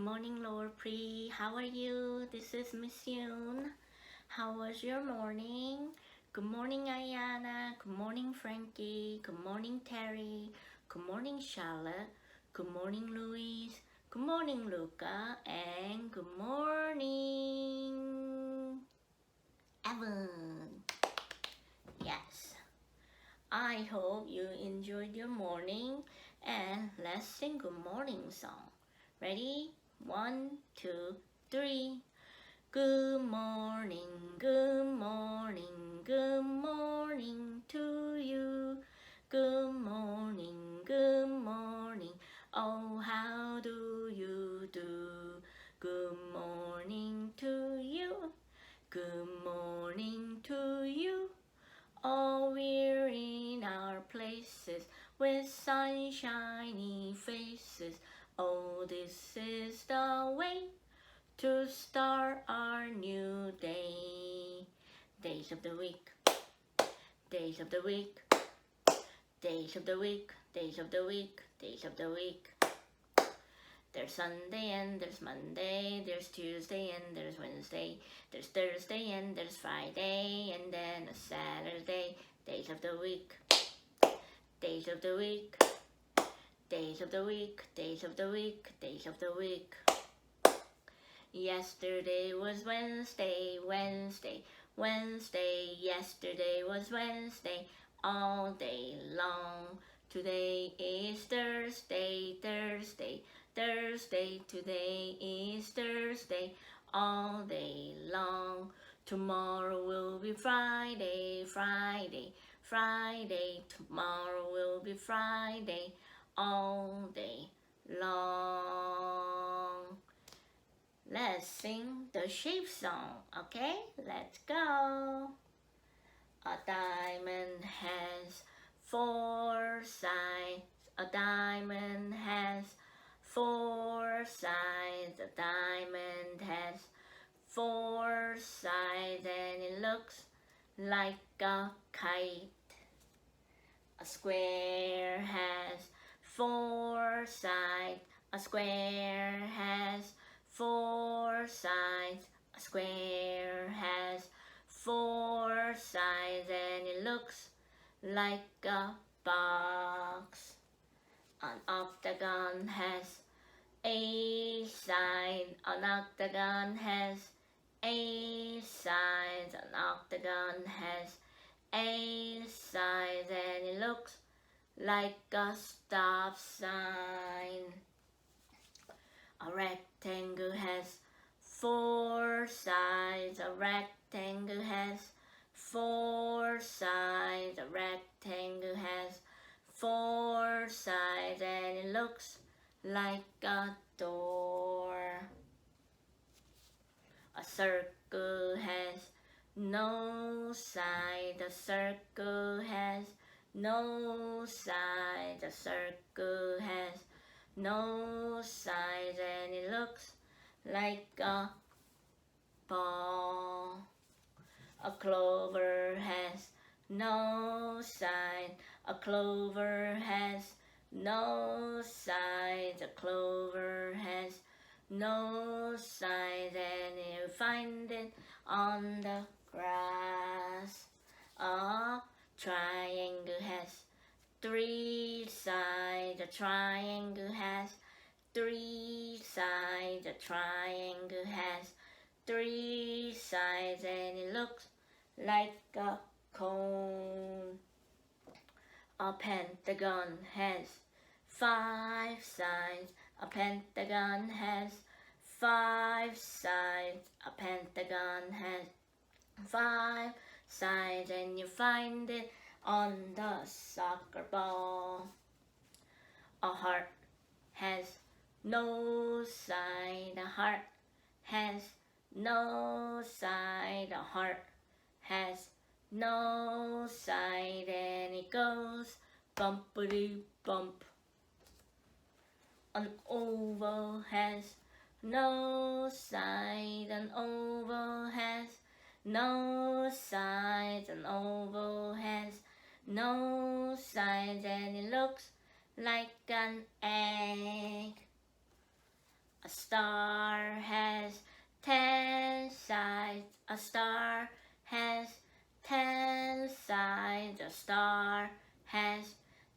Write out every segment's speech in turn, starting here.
morning, Lord Pri. How are you? This is Miss Yoon. How was your morning? Good morning, Ayana. Good morning, Frankie. Good morning, Terry. Good morning, Charlotte. Good morning, Louise. Good morning, Luca. And good morning, Evan. Yes. I hope you enjoyed your morning, and let's sing good morning song. Ready? 1, 2, 3. Good morning, good morning, good morning to you. Good morning, good morning. Oh, how do you do? Good morning to you. Good morning to you. All we're in our places with sunshiny faces. Oh, this is the way to start our new day. Days of the week, days of the week, days of the week, days of the week, days of the week. There's Sunday and there's Monday, there's Tuesday and there's Wednesday, there's Thursday and there's Friday, and then a Saturday. Days of the week, days of the week, days of the week, days of the week, days of the week. Yesterday was Wednesday, Wednesday, Wednesday. Yesterday was Wednesday, all day long. Today is Thursday, Thursday, Thursday. Today is Thursday, all day long. Tomorrow will be Friday, Friday, Friday. Tomorrow will be Friday, all day long. Let's sing the shape song, okay? Let's go. A diamond has 4 sides. A diamond has 4 sides. A diamond has 4 sides, and it looks like a kite. A square has 4 sides. A square has 4 sides. A square has 4 sides, and it looks like a box. An octagon has 8 sides. An octagon has 8 sides. An octagon has 8 sides, and it looks like a stop sign. A rectangle has 4 sides. A rectangle has 4 sides. A rectangle has 4 sides, and it looks like a door. A circle has no side. A circle has no side. A circle has no sides, and it looks like a ball. A clover has no side. A clover has no sides. A clover has no sides, and you find it on the grass. A triangle has 3 sides. A triangle has 3 sides. A triangle has 3 sides, and it looks like a cone. A pentagon has 5 sides. A pentagon has 5 sides. A pentagon has 5 sides, and you find it on the soccer ball. A heart has no side. A heart has no side. A heart has no side, and it goes bumpity bump. An oval has no side. An oval has no sides. An oval has no sides, and it looks like an egg. A A star has 10 sides. A star has 10 sides. A star has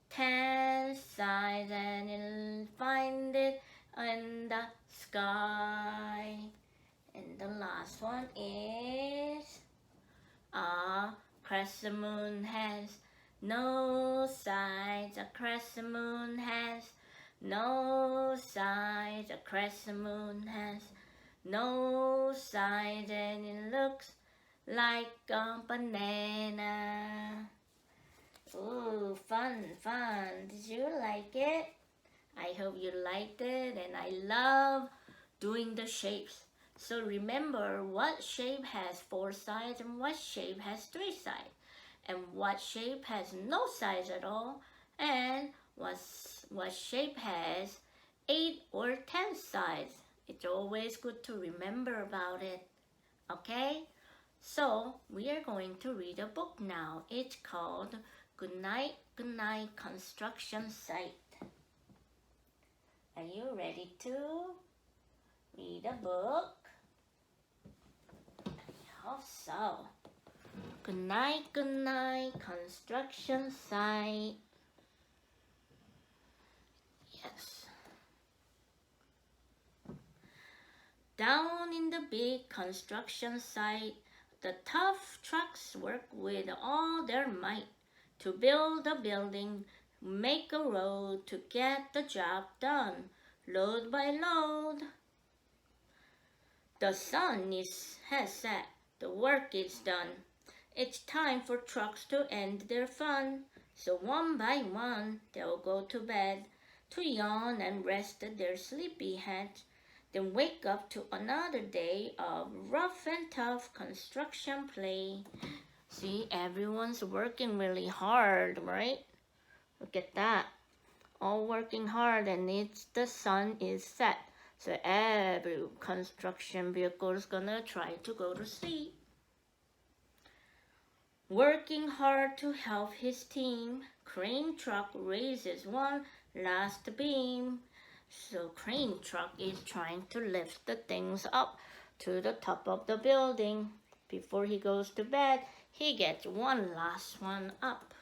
10 sides, and you'll find it in the sky. And the last one is a crescent moon has no sides. A crescent moon has no sides. A crescent moon has no sides, and it looks like a banana. Ooh, fun, fun. Did you like it? I hope you liked it, and I love doing the shapes. So remember what shape has 4 sides and what shape has 3 sides, and what shape has no sides at all, and what shape has 8 or 10 sides. It's always good to remember about it. Okay? So we are going to read a book now. It's called Good Night, Good Night Construction Site. Are you ready to read a book? I hope so. Good night, construction site. Yes. Down in the big construction site, the tough trucks work with all their might to build a building, make a road, to get the job done, load by load. The sun has set, the work is done. It's time for trucks to end their fun. So one by one they'll go to bed, to yawn and rest their sleepy heads, then wake up to another day of rough and tough construction play. See, everyone's working really hard, right? Look at that. All working hard, and the sun is set. So every construction vehicle is gonna try to go to sleep. Working hard to help his team, crane truck raises one last beam. So crane truck is trying to lift the things up to the top of the building. Before he goes to bed, he gets one last one up.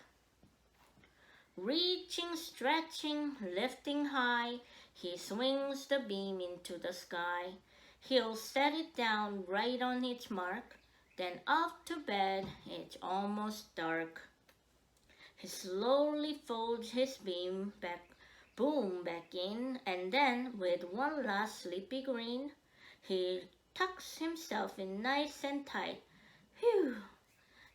Reaching, stretching, lifting high, he swings the beam into the sky. He'll set it down right on its mark, then off to bed. It's almost dark. He slowly folds his beam back in, and then with one last sleepy grin, he tucks himself in nice and tight. Phew!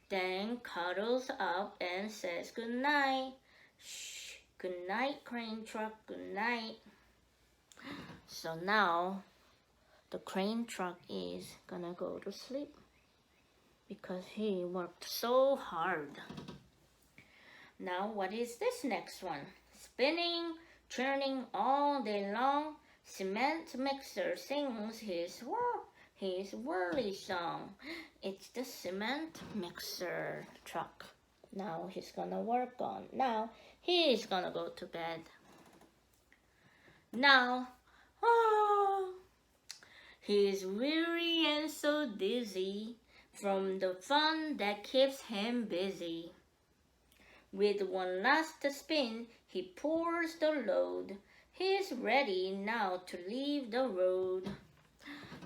Then cuddles up and says good night. Shh, good night, crane truck, good night. So now the crane truck is gonna go to sleep because he worked so hard. Now what is this next one? Spinning, churning all day long, cement mixer sings his whirly song. It's the cement mixer truck. Now he's gonna work on. Now he's gonna go to bed. Now, he's weary and so dizzy from the fun that keeps him busy. With one last spin, he pours the load. He's ready now to leave the road.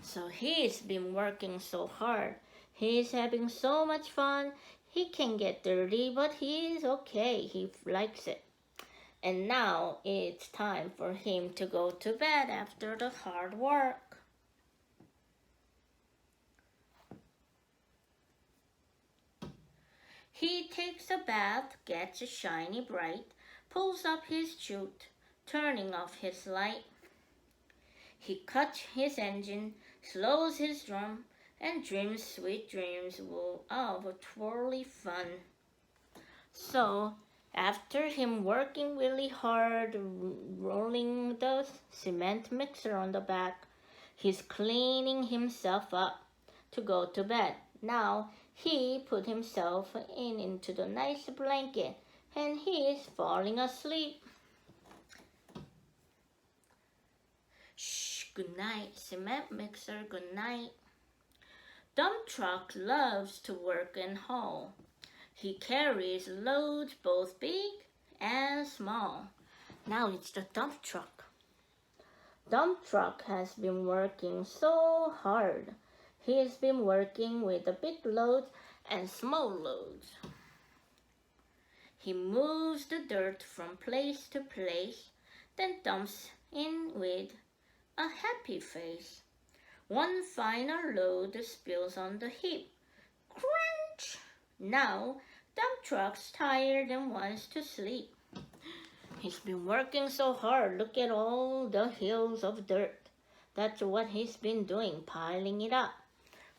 So he's been working so hard. He's having so much fun. He can get dirty, but he's okay. He likes it. And now it's time for him to go to bed after the hard work. He takes a bath, gets shiny bright, pulls up his chute, turning off his light. He cuts his engine, slows his drum, and dreams sweet dreams of a twirly fun. So, after him working really hard, rolling the cement mixer on the back, he's cleaning himself up to go to bed. Now, he put himself into the nice blanket, and he's falling asleep. Shh, Good night, cement mixer, good night. Dump truck loves to work and haul. He carries loads both big and small. Now it's the dump truck. Dump truck has been working so hard. He's been working with the big loads and small loads. He moves the dirt from place to place, then dumps in with a happy face. One final load spills on the heap. Crunch! Now, dump truck's tired and wants to sleep. He's been working so hard. Look at all the hills of dirt. That's what he's been doing, piling it up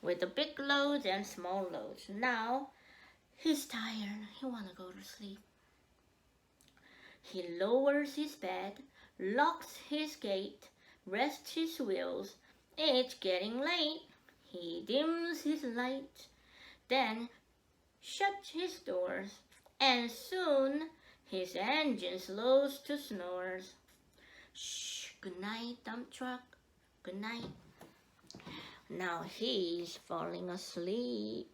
with the big loads and small loads. Now, he's tired. He wants to go to sleep. He lowers his bed, locks his gate, rests his wheels. It's getting late. He dims his light, then shuts his doors, and soon his engine slows to snores. Shh, good night, dump truck, good night. Now he's falling asleep.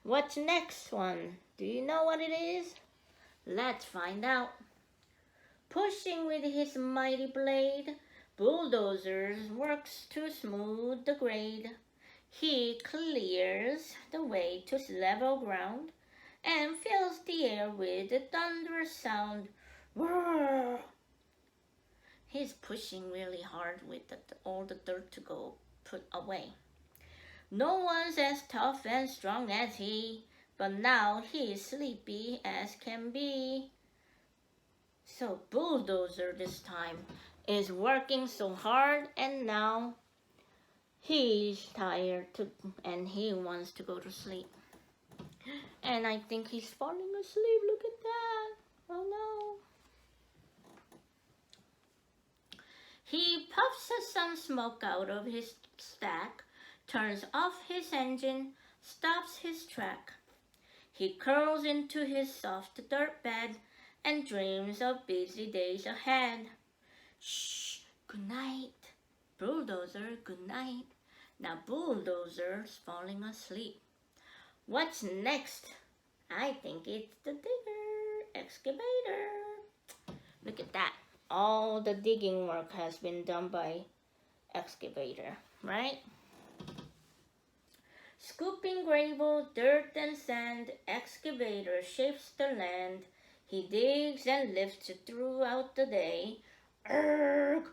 What's next one? Do you know what it is? Let's find out. Pushing with his mighty blade, Bulldozer works to smooth the grade. He clears the way to level ground and fills the air with a thunderous sound. Whirr! He's pushing really hard with all the dirt to go put away. No one's as tough and strong as he, but now he's sleepy as can be. So Bulldozer this time is working so hard, and now he's tired and he wants to go to sleep. And I think he's falling asleep. Look at that. Oh no. He puffs some smoke out of his stack, turns off his engine, stops his track. He curls into his soft dirt bed and dreams of busy days ahead. Shh, good night. Bulldozer, good night. Now Bulldozer's falling asleep. What's next? I think it's the digger, excavator. Look at that. All the digging work has been done by excavator, right? Scooping gravel, dirt and sand, excavator shapes the land. He digs and lifts throughout the day. Urgh!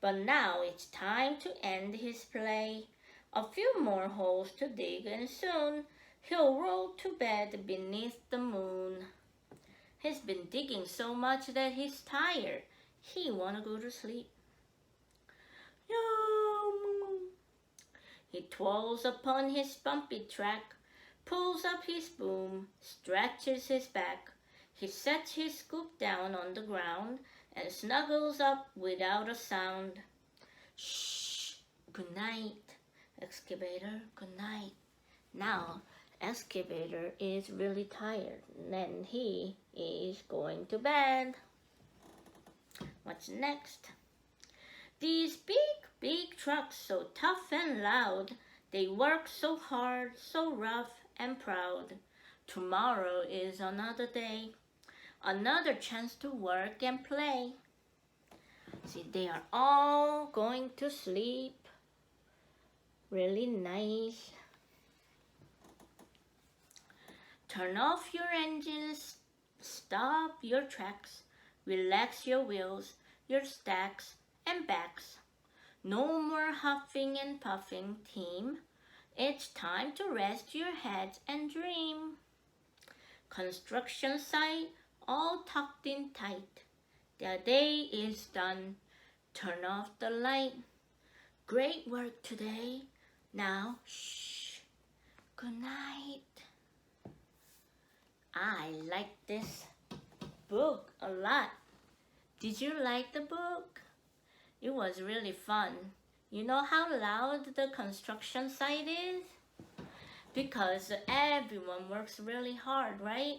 But now it's time to end his play. A few more holes to dig and soon he'll roll to bed beneath the moon. He's been digging so much that he's tired. He wanna go to sleep. Yum! He twirls upon his bumpy track, pulls up his boom, stretches his back. He sets his scoop down on the ground and snuggles up without a sound. Shh, good night, excavator, good night. Now, excavator is really tired and he is going to bed. What's next? These big trucks, so tough and loud, they work so hard, so rough and proud. Tomorrow is another day, another chance to work and play. See, they are all going to sleep. Really nice. Turn off your engines, stop your tracks, relax your wheels, your stacks and backs. No more huffing and puffing, team. It's time to rest your heads and dream. Construction site all tucked in tight. The day is done. Turn off the light. Great work today. Now, shh. Good night. I like this book a lot. Did you like the book? It was really fun. You know how loud the construction site is? Because everyone works really hard, right?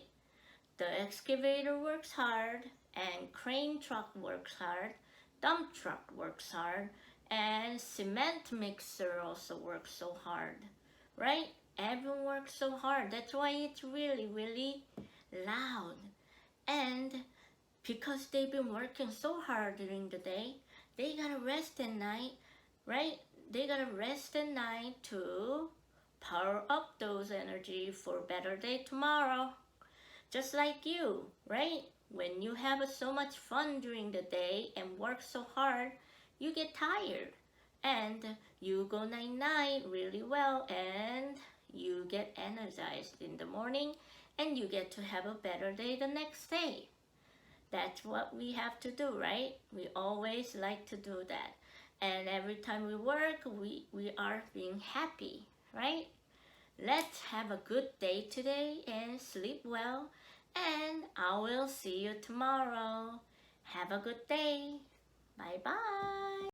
The excavator works hard and crane truck works hard. dump truck works hard, and cement mixer also works so hard, right? Everyone works so hard. That's why it's really, really loud. And because they've been working so hard during the day, they gotta rest at night, right? They gotta rest at night to power up those energy for a better day tomorrow. Just like you, right? When you have so much fun during the day and work so hard, you get tired. And you go night night really well and you get energized in the morning and you get to have a better day the next day. That's what we have to do, right? We always like to do that. And every time we work, we are being happy, right? Let's have a good day today and sleep well. And I will see you tomorrow. Have a good day. Bye bye.